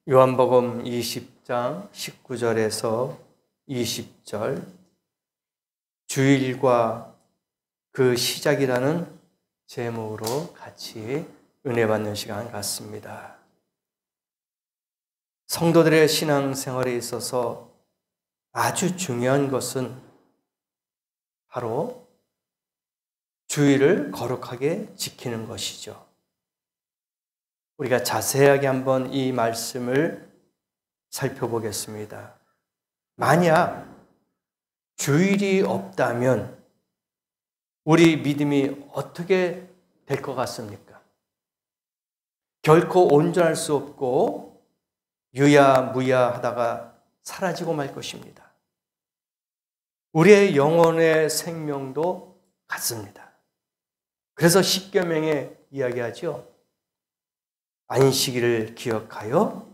요한복음 20장 19절에서 20절, 주일과 그 시작이라는 제목으로 같이 은혜 받는 시간 갖습니다. 성도들의 신앙생활에 있어서 아주 중요한 것은 바로 주일을 거룩하게 지키는 것이죠. 우리가 자세하게 한번 이 말씀을 살펴보겠습니다. 만약 주일이 없다면 우리 믿음이 어떻게 될 것 같습니까? 결코 온전할 수 없고 유야무야 하다가 사라지고 말 것입니다. 우리의 영혼의 생명도 같습니다. 그래서 십계명에 이야기하죠. 안식일을 기억하여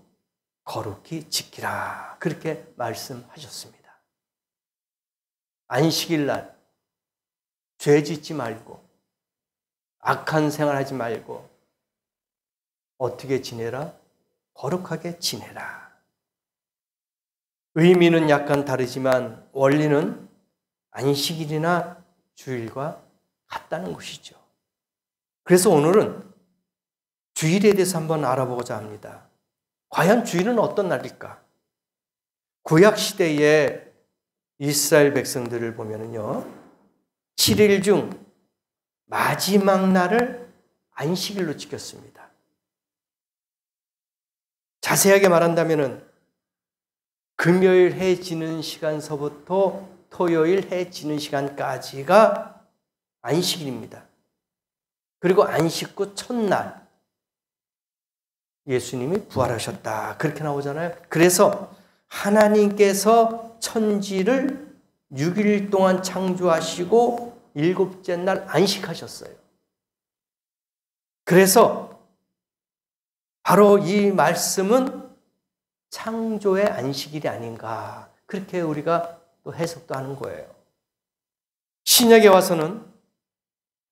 거룩히 지키라. 그렇게 말씀하셨습니다. 안식일 날 죄 짓지 말고 악한 생활하지 말고 어떻게 지내라? 거룩하게 지내라. 의미는 약간 다르지만 원리는 안식일이나 주일과 같다는 것이죠. 그래서 오늘은 주일에 대해서 한번 알아보고자 합니다. 과연 주일은 어떤 날일까? 구약시대의 이스라엘 백성들을 보면요, 7일 중 마지막 날을 안식일로 지켰습니다. 자세하게 말한다면 금요일 해 지는 시간서부터 토요일 해 지는 시간까지가 안식일입니다. 그리고 안식 후 첫날 예수님이 부활하셨다. 그렇게 나오잖아요. 그래서 하나님께서 천지를 6일 동안 창조하시고 7째 날 안식하셨어요. 그래서 바로 이 말씀은 창조의 안식일이 아닌가. 그렇게 우리가 또 해석도 하는 거예요. 신약에 와서는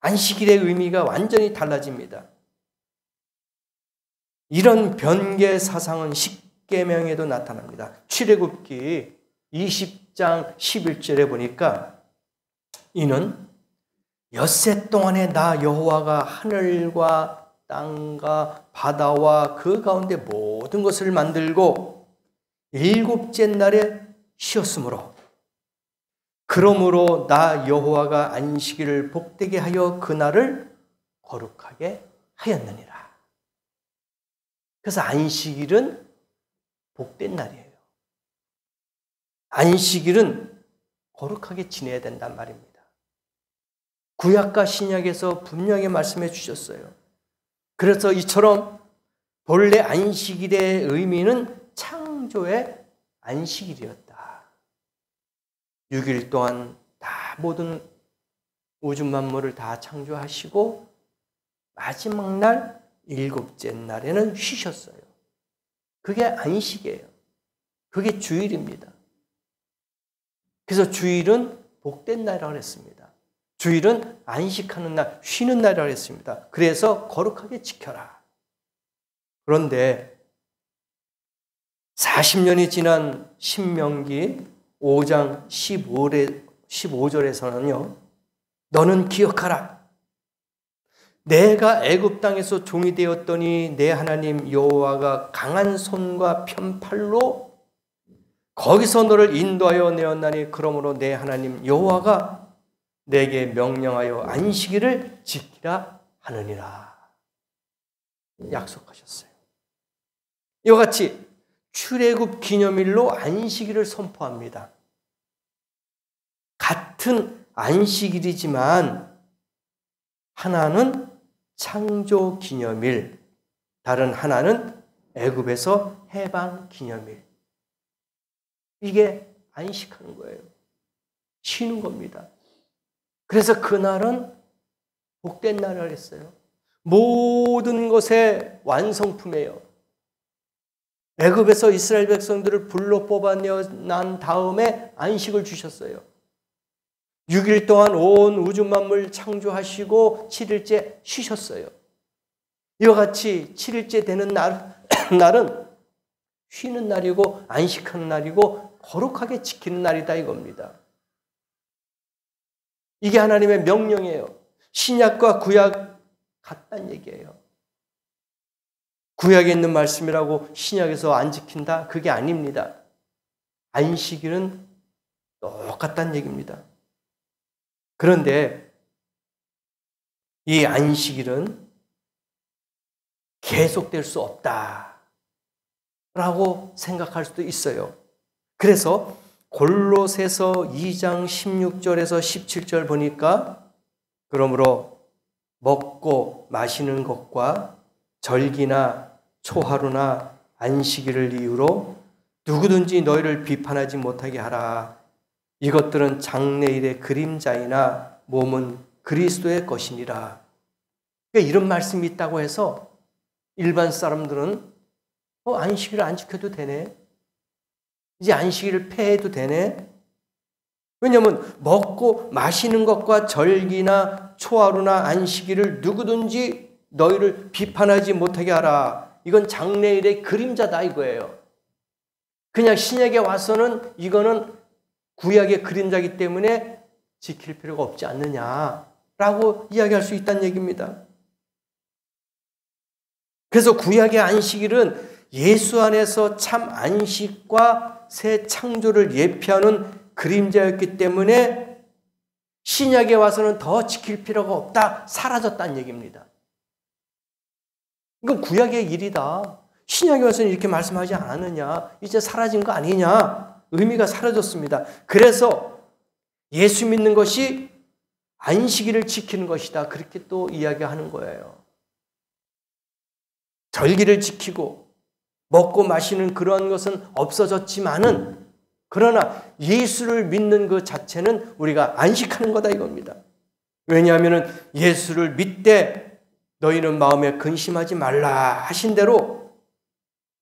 안식일의 의미가 완전히 달라집니다. 이런 변개 사상은 십계명에도 나타납니다. 출애굽기 20장 11절에 보니까 이는 엿새 동안에 나 여호와가 하늘과 땅과 바다와 그 가운데 모든 것을 만들고 7째 날에 쉬었으므로 그러므로 나 여호와가 안식일을 복되게 하여 그날을 거룩하게 하였느니라. 그래서 안식일은 복된 날이에요. 안식일은 거룩하게 지내야 된단 말입니다. 구약과 신약에서 분명히 말씀해 주셨어요. 그래서 이처럼 본래 안식일의 의미는 창조의 안식일이었다. 6일 동안 다 모든 우주 만물을 다 창조하시고 마지막 날 7째 날에는 쉬셨어요. 그게 안식이에요. 그게 주일입니다. 그래서 주일은 복된 날이라고 했습니다. 주일은 안식하는 날, 쉬는 날이라고 했습니다. 그래서 거룩하게 지켜라. 그런데 40년이 지난 신명기 5장 15절에서는요. 너는 기억하라. 내가 애굽 땅에서 종이 되었더니 내 하나님 여호와가 강한 손과 편팔로 거기서 너를 인도하여 내었나니 그러므로 내 하나님 여호와가 내게 명령하여 안식일을 지키라 하느니라. 약속하셨어요. 이와 같이 출애굽 기념일로 안식일을 선포합니다. 같은 안식일이지만 하나는 창조 기념일, 다른 하나는 애굽에서 해방 기념일. 이게 안식하는 거예요. 쉬는 겁니다. 그래서 그날은 복된 날이라고 했어요. 모든 것의 완성품이에요. 애굽에서 이스라엘 백성들을 불러 뽑아낸 다음에 안식을 주셨어요. 6일 동안 온 우주 만물 창조하시고 7일째 쉬셨어요. 이와 같이 7일째 되는 날은 쉬는 날이고 안식하는 날이고 거룩하게 지키는 날이다 이겁니다. 이게 하나님의 명령이에요. 신약과 구약 같다는 얘기예요. 구약에 있는 말씀이라고 신약에서 안 지킨다? 그게 아닙니다. 안식일은 똑같다는 얘기입니다. 그런데 이 안식일은 계속될 수 없다라고 생각할 수도 있어요. 그래서 골로새서 2장 16절에서 17절 보니까 그러므로 먹고 마시는 것과 절기나 초하루나 안식일을 이유로 누구든지 너희를 비판하지 못하게 하라. 이것들은 장래일의 그림자이나 몸은 그리스도의 것이니라. 그러니까 이런 말씀이 있다고 해서 일반 사람들은 안식일을 안 지켜도 되네. 이제 안식일을 폐해도 되네. 왜냐하면 먹고 마시는 것과 절기나 초하루나 안식일을 누구든지 너희를 비판하지 못하게 하라. 이건 장래일의 그림자다 이거예요. 그냥 신약에 와서는 이거는 구약의 그림자이기 때문에 지킬 필요가 없지 않느냐라고 이야기할 수 있다는 얘기입니다. 그래서 구약의 안식일은 예수 안에서 참 안식과 새 창조를 예표하는 그림자였기 때문에 신약에 와서는 더 지킬 필요가 없다, 사라졌다는 얘기입니다. 이건 구약의 일이다. 신약에 와서는 이렇게 말씀하지 않았느냐, 이제 사라진 거 아니냐, 의미가 사라졌습니다. 그래서 예수 믿는 것이 안식일을 지키는 것이다, 그렇게 또 이야기하는 거예요. 절기를 지키고 먹고 마시는 그러한 것은 없어졌지만은 그러나 예수를 믿는 그 자체는 우리가 안식하는 거다 이겁니다. 왜냐하면 예수를 믿되 너희는 마음에 근심하지 말라 하신 대로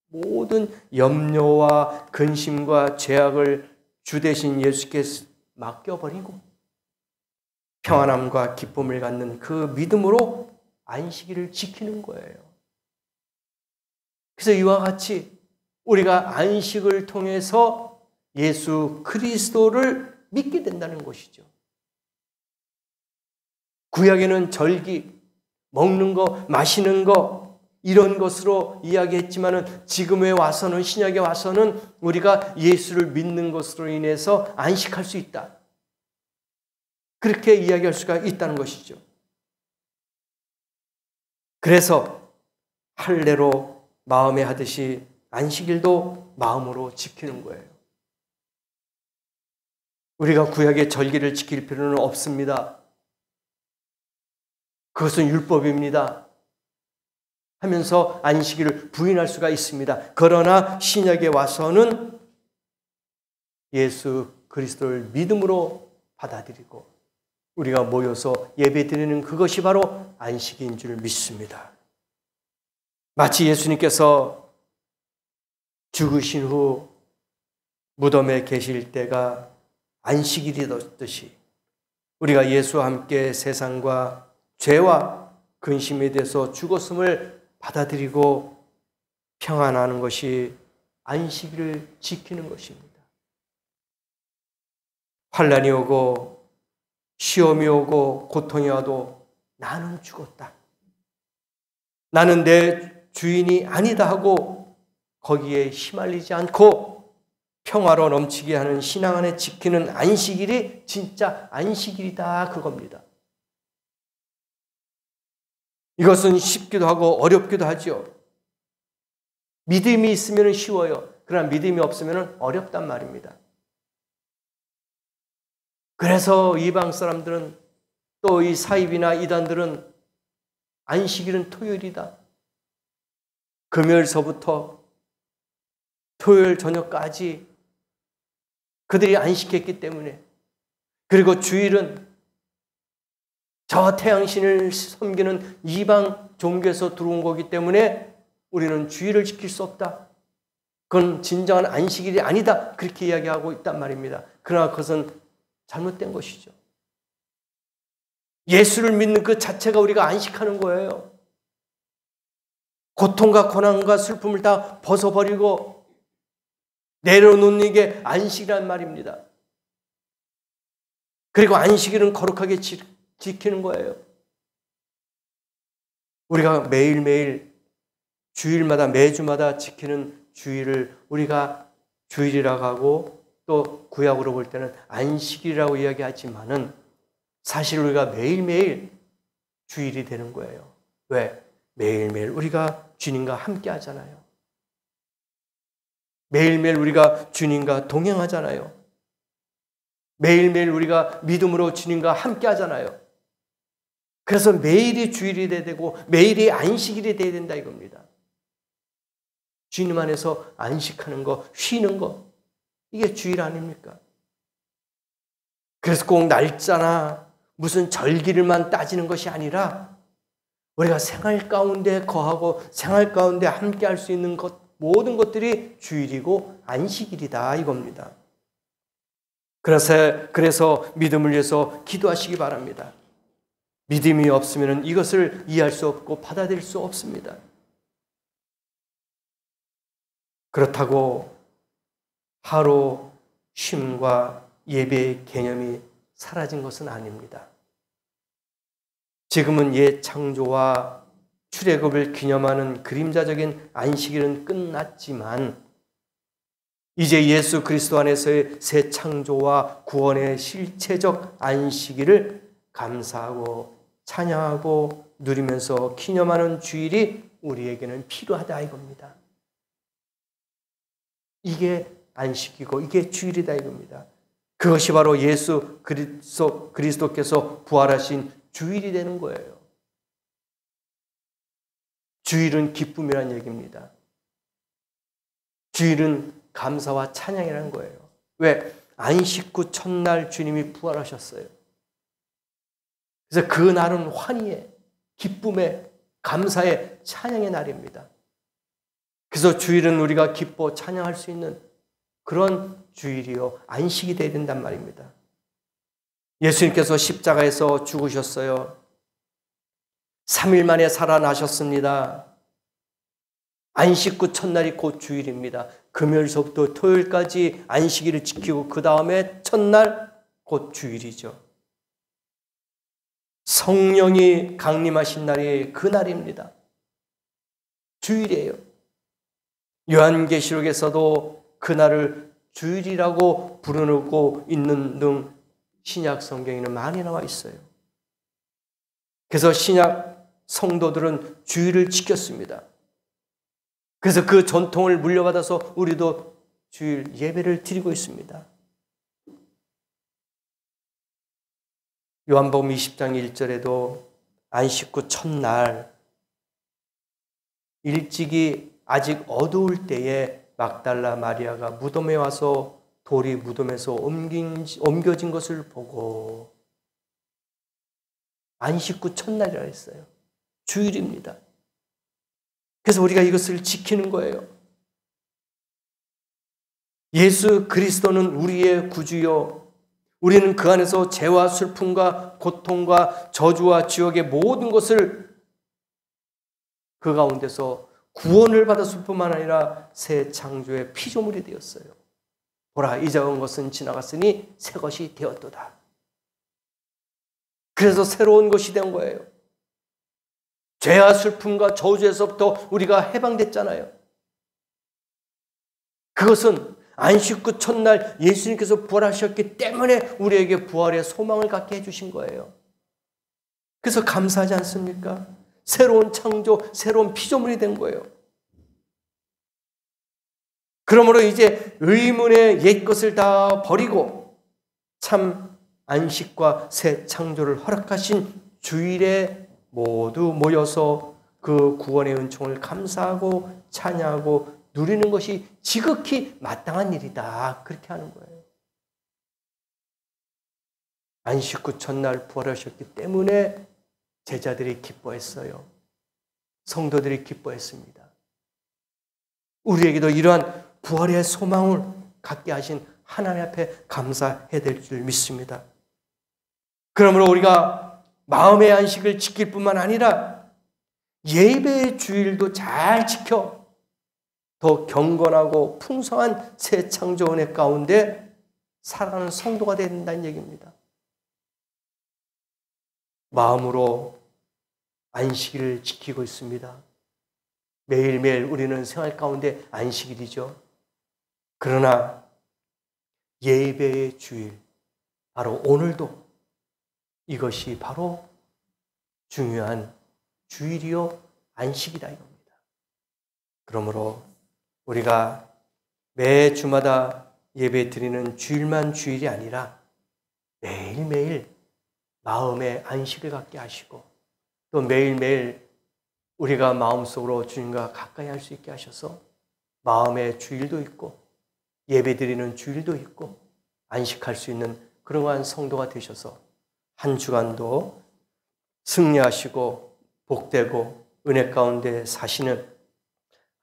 모든 염려와 근심과 죄악을 주 대신 예수께 맡겨버리고 평안함과 기쁨을 갖는 그 믿음으로 안식일을 지키는 거예요. 그래서 이와 같이 우리가 안식을 통해서 예수 그리스도를 믿게 된다는 것이죠. 구약에는 절기, 먹는 거, 마시는 거 이런 것으로 이야기했지만은 지금에 와서는 신약에 와서는 우리가 예수를 믿는 것으로 인해서 안식할 수 있다. 그렇게 이야기할 수가 있다는 것이죠. 그래서 할례로 마음에 하듯이 안식일도 마음으로 지키는 거예요. 우리가 구약의 절기를 지킬 필요는 없습니다. 그것은 율법입니다 하면서 안식일을 부인할 수가 있습니다. 그러나 신약에 와서는 예수 그리스도를 믿음으로 받아들이고 우리가 모여서 예배드리는 그것이 바로 안식인 줄 믿습니다. 마치 예수님께서 죽으신 후 무덤에 계실 때가 안식일이었듯이 우리가 예수와 함께 세상과 죄와 근심에 대해서 죽었음을 받아들이고 평안하는 것이 안식일을 지키는 것입니다. 환난이 오고 시험이 오고 고통이 와도 나는 죽었다, 나는 내 주인이 아니다 하고 거기에 휘말리지 않고 평화로 넘치게 하는 신앙 안에 지키는 안식일이 진짜 안식일이다 그겁니다. 이것은 쉽기도 하고 어렵기도 하죠. 믿음이 있으면 쉬워요. 그러나 믿음이 없으면 어렵단 말입니다. 그래서 이방 사람들은 또 이 사입이나 이단들은 안식일은 토요일이다, 금요일서부터 토요일 저녁까지 그들이 안식했기 때문에, 그리고 주일은 저 태양신을 섬기는 이방 종교에서 들어온 거기 때문에 우리는 주일을 지킬 수 없다, 그건 진정한 안식일이 아니다, 그렇게 이야기하고 있단 말입니다. 그러나 그것은 잘못된 것이죠. 예수를 믿는 그 자체가 우리가 안식하는 거예요. 고통과 고난과 슬픔을 다 벗어버리고 내려놓는 게 안식이란 말입니다. 그리고 안식일은 거룩하게 지키는 거예요. 우리가 매일매일 주일마다 매주마다 지키는 주일을 우리가 주일이라고 하고 또 구약으로 볼 때는 안식이라고 이야기하지만은 사실 우리가 매일매일 주일이 되는 거예요. 왜? 매일매일 우리가 주님과 함께 하잖아요. 매일매일 우리가 주님과 동행하잖아요. 매일매일 우리가 믿음으로 주님과 함께 하잖아요. 그래서 매일이 주일이 돼야 되고 매일이 안식일이 돼야 된다 이겁니다. 주님 안에서 안식하는 거, 쉬는 거, 이게 주일 아닙니까? 그래서 꼭 날짜나 무슨 절기를만 따지는 것이 아니라 우리가 생활 가운데 거하고 생활 가운데 함께 할 수 있는 것, 모든 것들이 주일이고 안식일이다 이겁니다. 그래서 믿음을 위해서 기도하시기 바랍니다. 믿음이 없으면 이것을 이해할 수 없고 받아들일 수 없습니다. 그렇다고 하루 쉼과 예배의 개념이 사라진 것은 아닙니다. 지금은 옛 창조와 출애굽을 기념하는 그림자적인 안식일은 끝났지만 이제 예수 그리스도 안에서의 새 창조와 구원의 실체적 안식일을 감사하고 찬양하고 누리면서 기념하는 주일이 우리에게는 필요하다 이겁니다. 이게 안식이고 이게 주일이다 이겁니다. 그것이 바로 예수 그리스도께서 부활하신 주일이 되는 거예요. 주일은 기쁨이라는 얘기입니다. 주일은 감사와 찬양이라는 거예요. 왜? 안식 후 첫날 주님이 부활하셨어요. 그래서 그 날은 환희의, 기쁨의, 감사의, 찬양의 날입니다. 그래서 주일은 우리가 기뻐 찬양할 수 있는 그런 주일이요. 안식이 되어야 된단 말입니다. 예수님께서 십자가에서 죽으셨어요. 3일 만에 살아나셨습니다. 안식 후 첫날이 곧 주일입니다. 금요일서부터 토요일까지 안식일을 지키고 그 다음에 첫날 곧 주일이죠. 성령이 강림하신 날이 그 날입니다. 주일이에요. 요한계시록에서도 그날을 주일이라고 부르고 있는 등 신약 성경에는 많이 나와 있어요. 그래서 신약 성도들은 주일을 지켰습니다. 그래서 그 전통을 물려받아서 우리도 주일 예배를 드리고 있습니다. 요한복음 20장 1절에도 안식 후 첫날 일찍이 아직 어두울 때에 막달라 마리아가 무덤에 와서 돌이 무덤에서 옮겨진 것을 보고 안식 후 첫날이라 했어요. 주일입니다. 그래서 우리가 이것을 지키는 거예요. 예수 그리스도는 우리의 구주요. 우리는 그 안에서 죄와 슬픔과 고통과 저주와 지옥의 모든 것을 그 가운데서 구원을 받았을 뿐만 아니라 새 창조의 피조물이 되었어요. 보라, 이전한 것은 지나갔으니 새 것이 되었도다. 그래서 새로운 것이 된 거예요. 죄와 슬픔과 저주에서부터 우리가 해방됐잖아요. 그것은 안식 후 첫날 예수님께서 부활하셨기 때문에 우리에게 부활의 소망을 갖게 해주신 거예요. 그래서 감사하지 않습니까? 새로운 창조, 새로운 피조물이 된 거예요. 그러므로 이제 의문의 옛 것을 다 버리고 참 안식과 새 창조를 허락하신 주일에 모두 모여서 그 구원의 은총을 감사하고 찬양하고 누리는 것이 지극히 마땅한 일이다. 그렇게 하는 거예요. 안식 후 첫날 부활하셨기 때문에 제자들이 기뻐했어요. 성도들이 기뻐했습니다. 우리에게도 이러한 부활의 소망을 갖게 하신 하나님 앞에 감사해야 될 줄 믿습니다. 그러므로 우리가 마음의 안식을 지킬 뿐만 아니라 예배의 주일도 잘 지켜 더 경건하고 풍성한 새 창조 은혜 가운데 살아가는 성도가 되어야 된다는 얘기입니다. 마음으로 안식일을 지키고 있습니다. 매일매일 우리는 생활 가운데 안식일이죠. 그러나 예배의 주일, 바로 오늘도 이것이 바로 중요한 주일이요 안식이다 이겁니다. 그러므로 우리가 매 주마다 예배 드리는 주일만 주일이 아니라 매일매일 마음의 안식을 갖게 하시고 또 매일매일 우리가 마음속으로 주님과 가까이 할 수 있게 하셔서 마음의 주일도 있고 예배 드리는 주일도 있고 안식할 수 있는 그러한 성도가 되셔서 한 주간도 승리하시고 복되고 은혜 가운데 사시는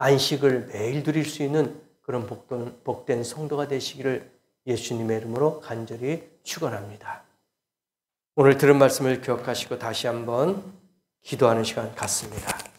안식을 매일 누릴 수 있는 그런 복된 성도가 되시기를 예수님의 이름으로 간절히 축원합니다. 오늘 들은 말씀을 기억하시고 다시 한번 기도하는 시간 갖습니다.